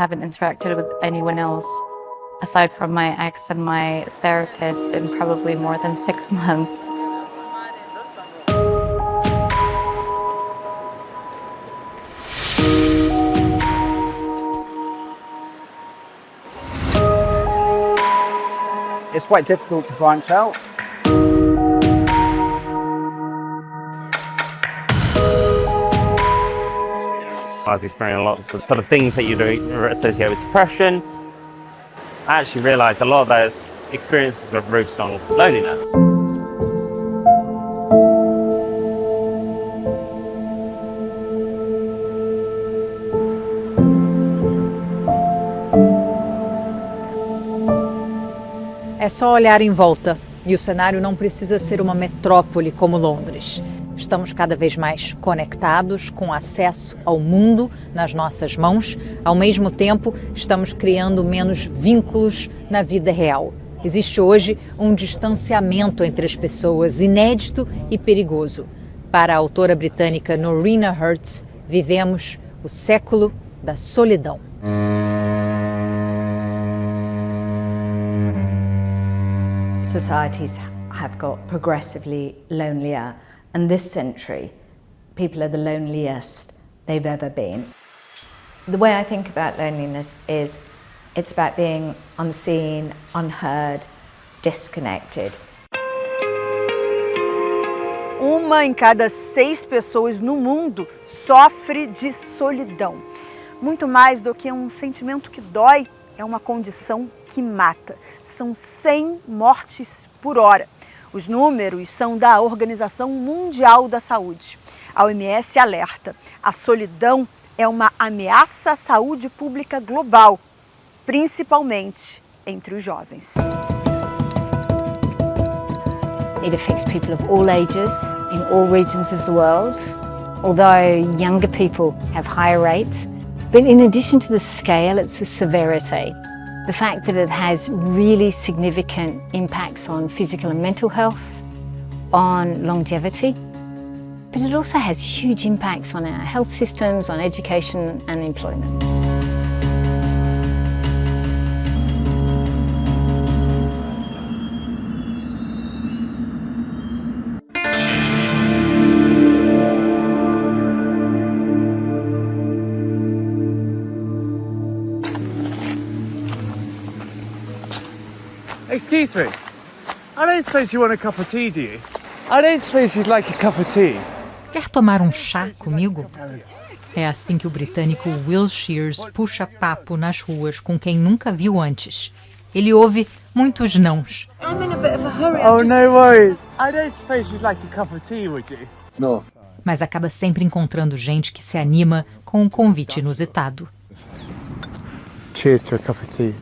haven't interacted with anyone else aside from my ex and my therapist in probably more than 6 months. It's quite difficult to branch out. I was experiencing lots of sort of things that you'd associate with depression. I actually realised a lot of those experiences were rooted on loneliness. É só olhar em volta e o cenário não precisa ser uma metrópole como Londres. Estamos cada vez mais conectados, com acesso ao mundo nas nossas mãos. Ao mesmo tempo, estamos criando menos vínculos na vida real. Existe hoje um distanciamento entre as pessoas inédito e perigoso. Para a autora britânica Norina Hertz, vivemos o século da solidão. Societies have got progressively lonelier, and this century, people are the loneliest they've ever been. The way I think about loneliness is it's about being unseen, unheard, disconnected. Uma em cada 6 pessoas no mundo sofre de solidão. Muito mais do que um sentimento que dói, é uma condição que mata. São 100 mortes por hora. Os números são da Organização Mundial da Saúde. A OMS alerta: a solidão é uma ameaça à saúde pública global, principalmente entre os jovens. It affects people of all ages, in all regions of the world, although younger people have higher rates. But in addition to the scale, it's the severity. The fact that it has really significant impacts on physical and mental health, on longevity, but it also has huge impacts on our health systems, on education and employment. Excuse me, I don't suppose you want a cup of tea, do you? I don't suppose you'd like a cup of tea. Quer tomar um chá comigo? É assim que o britânico Will Shears puxa papo nas ruas com quem nunca viu antes. Ele ouve muitos nãos. I'm in a bit of a hurry. Oh, no worries. I don't suppose you'd like a cup of tea, would you? No. Mas acaba sempre encontrando gente que se anima com um convite inusitado. Cheers to a cup of tea.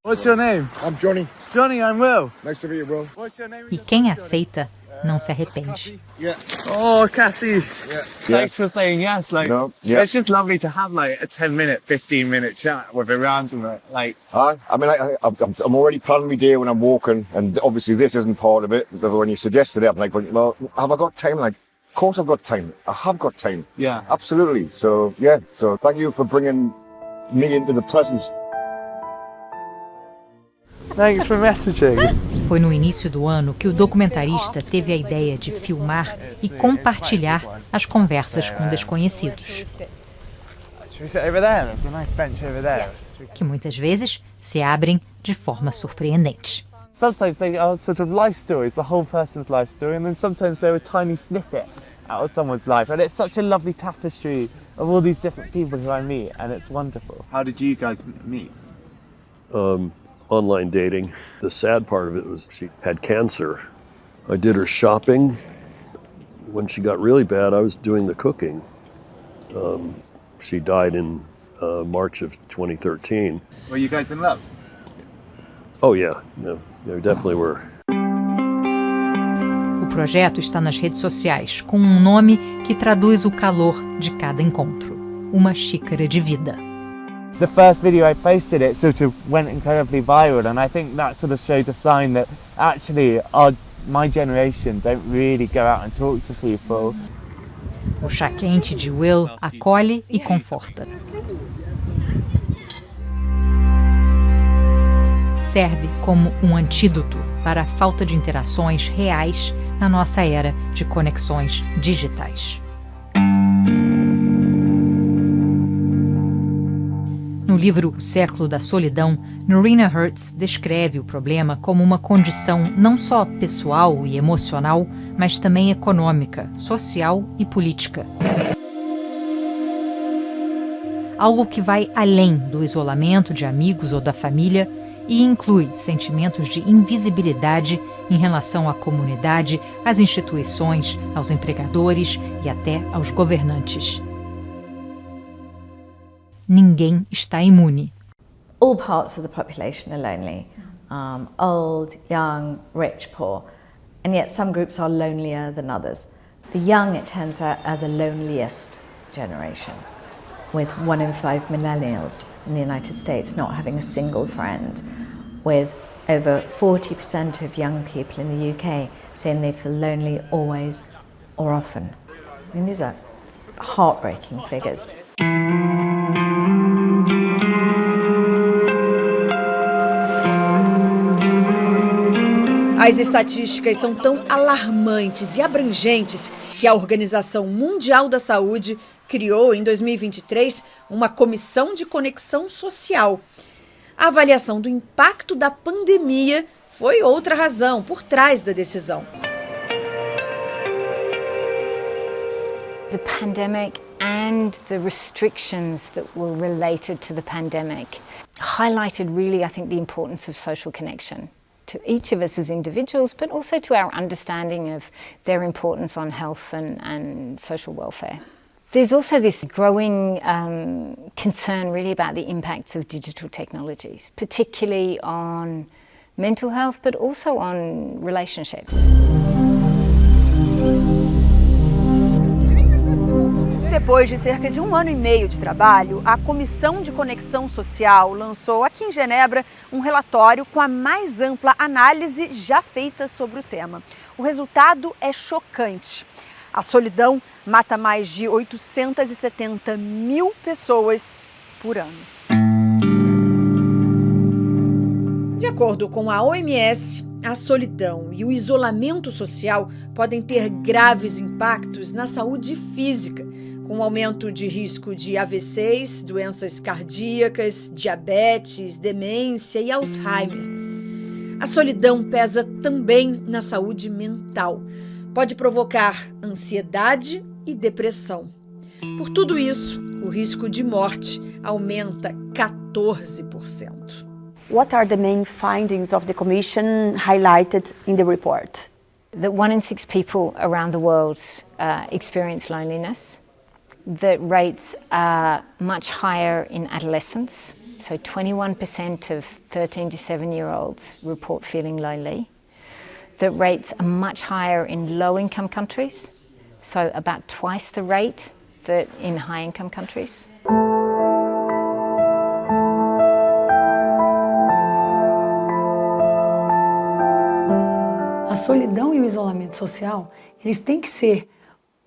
What's your name? I'm Johnny. Johnny, I'm Will. Nice to meet you, Will. What's your name? E quem aceita não se arrepende. Yeah. Oh, Cassie. Yeah. Thanks for saying yes. Like, No, yeah. It's just lovely to have like a 10-minute, 15-minute chat with a random, like. I mean, I'm already planning my day when I'm walking, and obviously this isn't part of it. But when you suggested it, I'm like, well, have I got time? Like, of course I've got time. I have got time. Yeah. Absolutely. So, yeah. So thank you for bringing me into the present. Thanks for messaging. Foi no início do ano que o documentarista teve a ideia de filmar e compartilhar as conversas com desconhecidos, Should we sit over there? There's a nice bench over there. que muitas vezes se abrem de forma surpreendente. Sometimes they are sort of life stories, the whole person's life story, and then sometimes they're a tiny snippet out of someone's life. And it's such a lovely tapestry of all these different people who I meet, and it's wonderful. How did you guys meet? Online dating. The sad part of it was she had cancer. I did her shopping. When she got really bad, I was doing the cooking. She died in March of 2013. Were you guys in love? Oh yeah, no, we definitely were. O projeto está nas redes sociais com um nome que traduz o calor de cada encontro: uma xícara de vida. The first video I posted, it sort of went incredibly viral, and I think that sort of showed a sign that actually my generation don't really go out and talk to people. O chá quente de Will acolhe e conforta. serve como um antídoto para a falta de interações reais na nossa era de conexões digitais. No livro O Século da Solidão, Norina Hertz descreve o problema como uma condição não só pessoal e emocional, mas também econômica, social e política. Algo que vai além do isolamento de amigos ou da família e inclui sentimentos de invisibilidade em relação à comunidade, às instituições, aos empregadores e até aos governantes. Ninguém está imune. All parts of the population are lonely, old, young, rich, poor, and yet some groups are lonelier than others. The young, it turns out, are the loneliest generation, with 1 in 5 millennials in the United States not having a single friend, with over 40% of young people in the UK saying they feel lonely always or often. I mean, these are heartbreaking figures. As estatísticas são tão alarmantes e abrangentes que a Organização Mundial da Saúde criou, em 2023, uma Comissão de Conexão Social. A avaliação do impacto da pandemia foi outra razão por trás da decisão. The pandemic and the restrictions that were related to the pandemic highlighted really, I think, the importance of social connection to each of us as individuals, but also to our understanding of their importance on health and social welfare. There's also this growing concern really about the impacts of digital technologies, particularly on mental health, but also on relationships. Depois de cerca de 1 ano e meio de trabalho, a Comissão de Conexão Social lançou aqui em Genebra um relatório com a mais ampla análise já feita sobre o tema. O resultado é chocante. A solidão mata mais de 870 mil pessoas por ano. De acordo com a OMS, a solidão e o isolamento social podem ter graves impactos na saúde física, com aumento de risco de AVCs, doenças cardíacas, diabetes, demência e Alzheimer. A solidão pesa também na saúde mental. Pode provocar ansiedade e depressão. Por tudo isso, o risco de morte aumenta 14%. What are the main findings of the Commission highlighted in the report? That 1 in 6 people around the world experience loneliness. That rates are much higher in adolescents. So 21% of 13 to 7-year-olds report feeling lonely. That rates are much higher in low-income countries. So about twice the rate that in high-income countries. A solidão e o isolamento social, eles têm que ser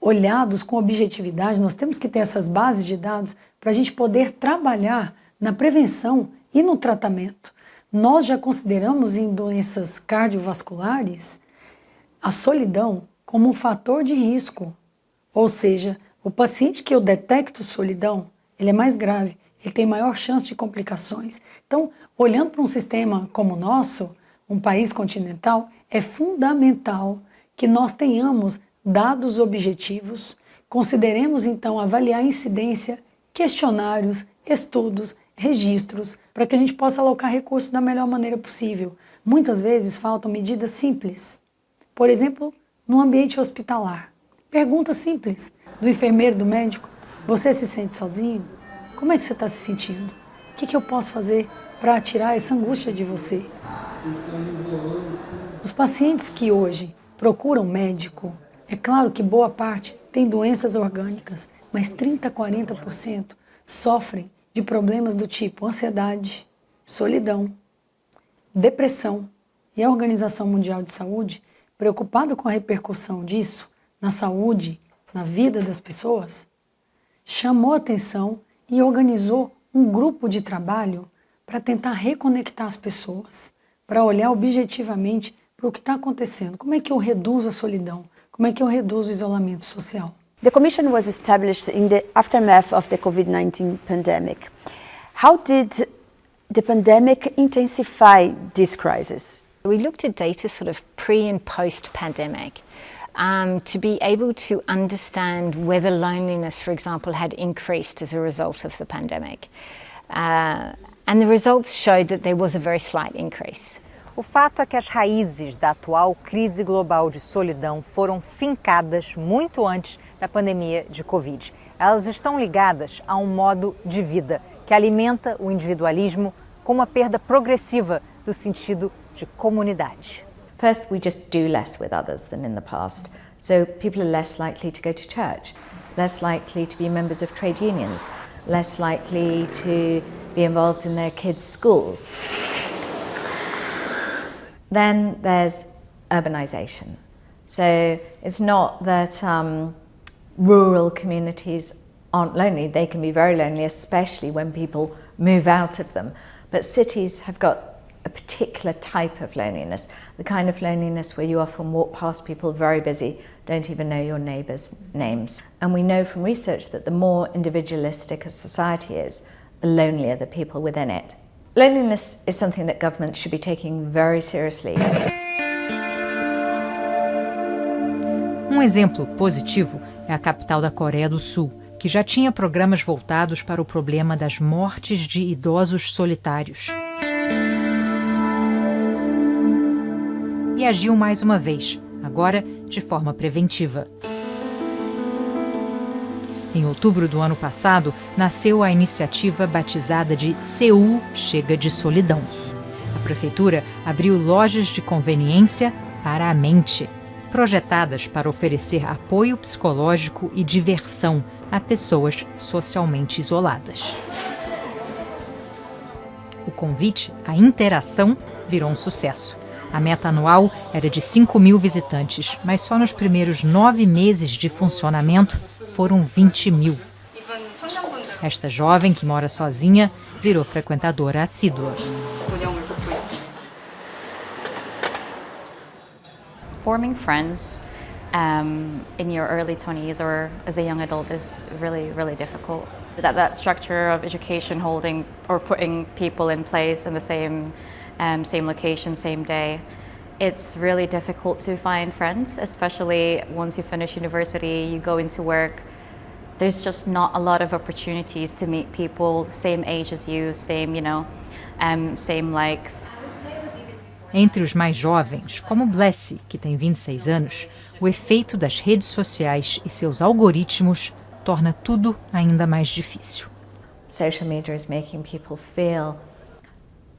olhados com objetividade. Nós temos que ter essas bases de dados para a gente poder trabalhar na prevenção e no tratamento. Nós já consideramos em doenças cardiovasculares a solidão como um fator de risco. Ou seja, o paciente que eu detecto solidão, ele é mais grave, ele tem maior chance de complicações. Então, olhando para um sistema como o nosso, um país continental, é fundamental que nós tenhamos dados objetivos, consideremos então avaliar a incidência, questionários, estudos, registros, para que a gente possa alocar recursos da melhor maneira possível. Muitas vezes faltam medidas simples. Por exemplo, no ambiente hospitalar. Pergunta simples do enfermeiro, do médico: você se sente sozinho? Como é que você está se sentindo? O que eu posso fazer para tirar essa angústia de você? Os pacientes que hoje procuram médico, é claro que boa parte tem doenças orgânicas, mas 30% a 40% sofrem de problemas do tipo ansiedade, solidão, depressão. E a Organização Mundial de Saúde, preocupada com a repercussão disso na saúde, na vida das pessoas, chamou atenção e organizou um grupo de trabalho para tentar reconectar as pessoas. para olhar objetivamente para o que está acontecendo. Como é que eu reduzo a solidão? Como é que eu reduzo o isolamento social? The Commission was established in the aftermath of the COVID-19 pandemic. How did the pandemic intensify this crisis? We looked at data sort of pre and post pandemic to be able to understand whether loneliness, for example, had increased as a result of the pandemic. And the results showed that there was a very slight increase. O fato é que as raízes da atual crise global de solidão foram fincadas muito antes da pandemia de Covid. Elas estão ligadas a um modo de vida que alimenta o individualismo com uma perda progressiva do sentido de comunidade. First, we just do less with others than in the past. So people are less likely to go to church, less likely to be members of trade unions, less likely to be involved in their kids' schools. Then there's urbanisation. So it's not that rural communities aren't lonely. They can be very lonely, especially when people move out of them. But cities have got a particular type of loneliness, the kind of loneliness where you often walk past people very busy, don't even know your neighbours' names. And we know from research that the more individualistic a society is, the lonelier the people within it. Loneliness is something that governments should be taking very seriously. Um exemplo positivo é a capital da Coreia do Sul, que já tinha programas voltados para o problema das mortes de idosos solitários. E agiu mais uma vez, agora de forma preventiva. Em outubro do ano passado, nasceu a iniciativa batizada de Seul Chega de Solidão. A prefeitura abriu lojas de conveniência para a mente, projetadas para oferecer apoio psicológico e diversão a pessoas socialmente isoladas. O convite à interação virou um sucesso. A meta anual era de 5.000 visitantes, mas só nos primeiros 9 meses de funcionamento foram 20.000. Esta jovem, que mora sozinha, virou frequentadora assídua. Forming friends in your early 20s or as a young adult is really, really difficult. That structure of education holding or putting people in place in the same location, same day, it's really difficult to find friends, especially once you finish university, you go into work. There's just not a lot of opportunities to meet people same age as you, same likes. Entre os mais jovens, como Blessy, que tem 26 anos, o efeito das redes sociais e seus algoritmos torna tudo ainda mais difícil. Social media is making people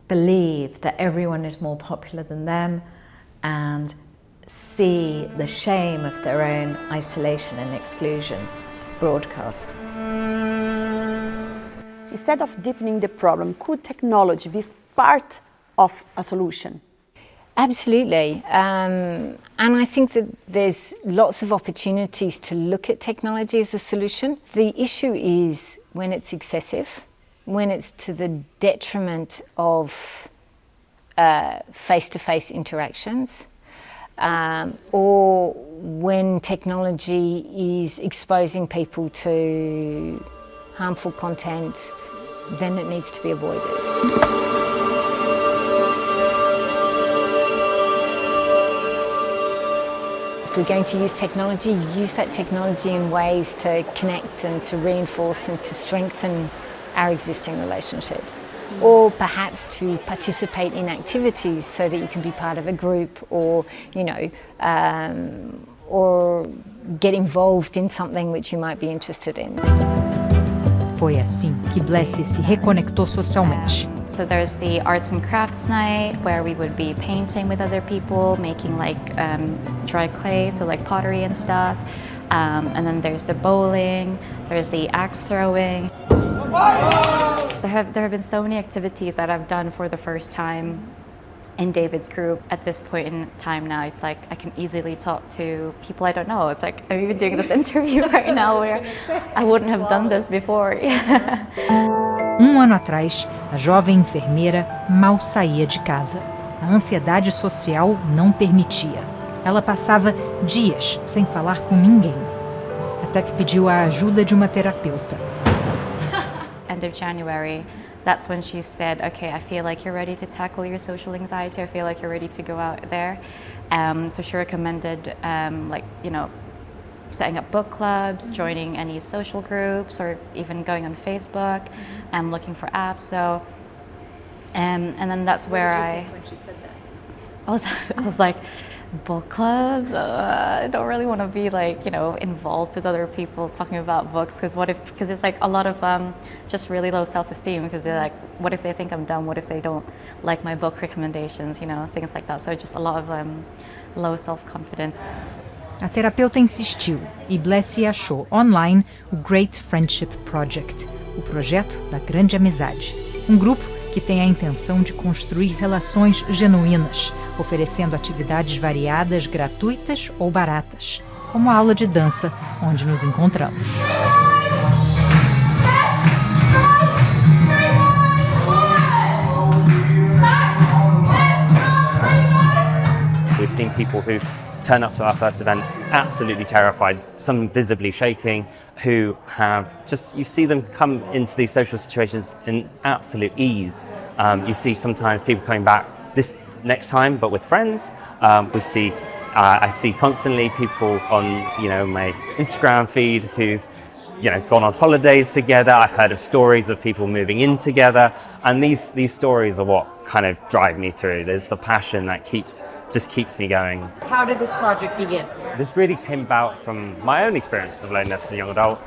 believe that everyone is more popular than them and see the shame of their own isolation and exclusion broadcast. Instead of deepening the problem, could technology be part of a solution? Absolutely. And I think that there's lots of opportunities to look at technology as a solution. The issue is when it's excessive, when it's to the detriment of face-to-face interactions, or when technology is exposing people to harmful content, then it needs to be avoided. If we're going to use that technology in ways to connect and to reinforce and to strengthen our existing relationships. Or perhaps to participate in activities so that you can be part of a group or, or get involved in something which you might be interested in. Foi assim que Blessy se reconectou socialmente. So there's the arts and crafts night where we would be painting with other people, making dry clay, so like pottery and stuff. And then there's the bowling, there's the axe throwing. There have been so many activities that I've done for the first time in David's group. At this point in time now, it's like I can easily talk to people I don't know. It's like I'm even doing this interview right now where I wouldn't have done this before. Um ano atrás, a jovem enfermeira mal saía de casa. A ansiedade social não permitia. Ela passava dias sem falar com ninguém, até que pediu a ajuda de uma terapeuta. End of January, that's when she said, okay, I feel like you're ready to tackle your social anxiety. I feel like you're ready to go out there. So she recommended, setting up book clubs, joining any social groups, or even going on Facebook and looking for apps. So, and then that's where When she said that? I was like, book clubs? I don't really want to be involved with other people talking about books, because it's like a lot of just really low self-esteem, because they're like, what if they think I'm dumb? What if they don't like my book recommendations? Things like that. So just a lot of low self-confidence. A terapeuta insistiu e Blessy achou online o Great Friendship Project, o projeto da grande amizade. Um grupo que tem a intenção de construir relações genuínas, oferecendo atividades variadas, gratuitas ou baratas, como a aula de dança onde nos encontramos. We've seen people who turn up to our first event absolutely terrified, some visibly shaking, who have you see them come into these social situations in absolute ease. You see sometimes people coming back this next time, but with friends. I see constantly people on, my Instagram feed who've, gone on holidays together. I've heard of stories of people moving in together, and these stories are what kind of drive me through. There's the passion that keeps me going. How did this project begin? This really came about from my own experience of loneliness as a young adult.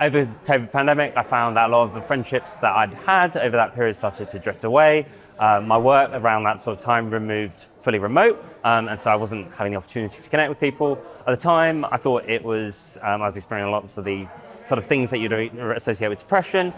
Over the COVID pandemic, I found that a lot of the friendships that I'd had over that period started to drift away. My work around that sort of time moved fully remote, and so I wasn't having the opportunity to connect with people. At the time, I thought it was, I was experiencing lots of the sort of things that you'd associate with depression.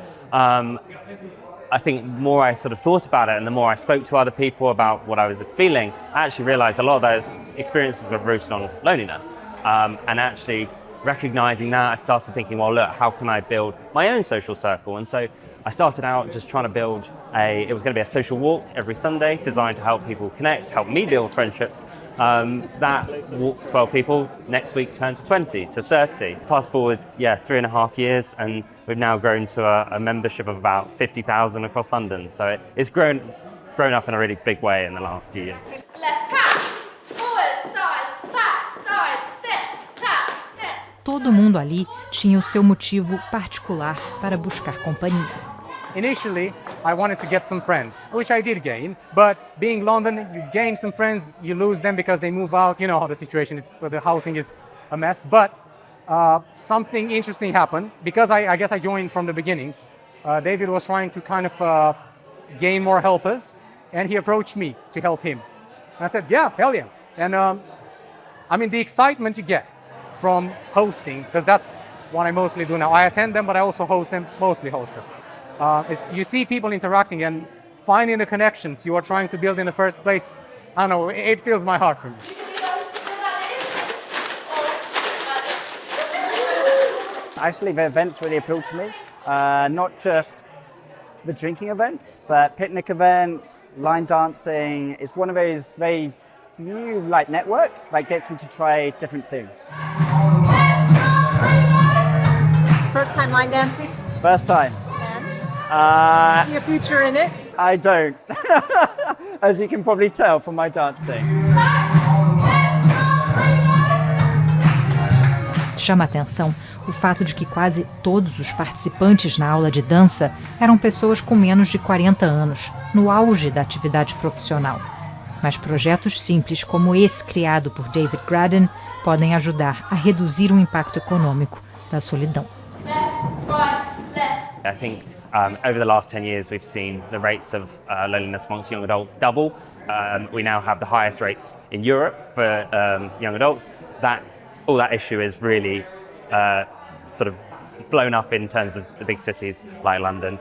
I think the more I sort of thought about it and the more I spoke to other people about what I was feeling, I actually realized a lot of those experiences were rooted on loneliness. And actually recognizing that, I started thinking, well, look, how can I build my own social circle? And so I started out just trying to build it was going to be a social walk every Sunday designed to help people connect, help me build friendships. That walk for 12 people next week turned to 20, to 30. Fast forward, 3.5 years, and we've now grown to a membership of about 50,000 across London. So it's grown up in a really big way in the last few years. Left tap, forward, side, back, side, step, tap, step. Todo mundo ali tinha o seu motivo particular para buscar companhia. Initially, I wanted to get some friends, which I did gain. But being London, you gain some friends, you lose them because they move out. You know how the situation is, the housing is a mess. But something interesting happened because I guess I joined from the beginning. David was trying to kind of gain more helpers, and he approached me to help him. And I said, yeah, hell yeah. And the excitement you get from hosting, because that's what I mostly do now. I attend them, but I also host them, mostly host them. You see people interacting and finding the connections you are trying to build in the first place. I don't know, it fills my heart for me. Actually, the events really appealed to me. Not just the drinking events, but picnic events, line dancing. It's one of those very few networks that gets you to try different things. First time line dancing? First time. See a future in it? I don't, as you can probably tell from my dancing. Chama a atenção o fato de que quase todos os participantes na aula de dança eram pessoas com menos de 40 anos, no auge da atividade profissional. Mas projetos simples como esse criado por David Graddon podem ajudar a reduzir o impacto econômico da solidão. Left, right, left. I think over the last 10 years, we've seen the rates of loneliness amongst young adults double. We now have the highest rates in Europe for young adults. All that issue is really sort of blown up in terms of the big cities like London.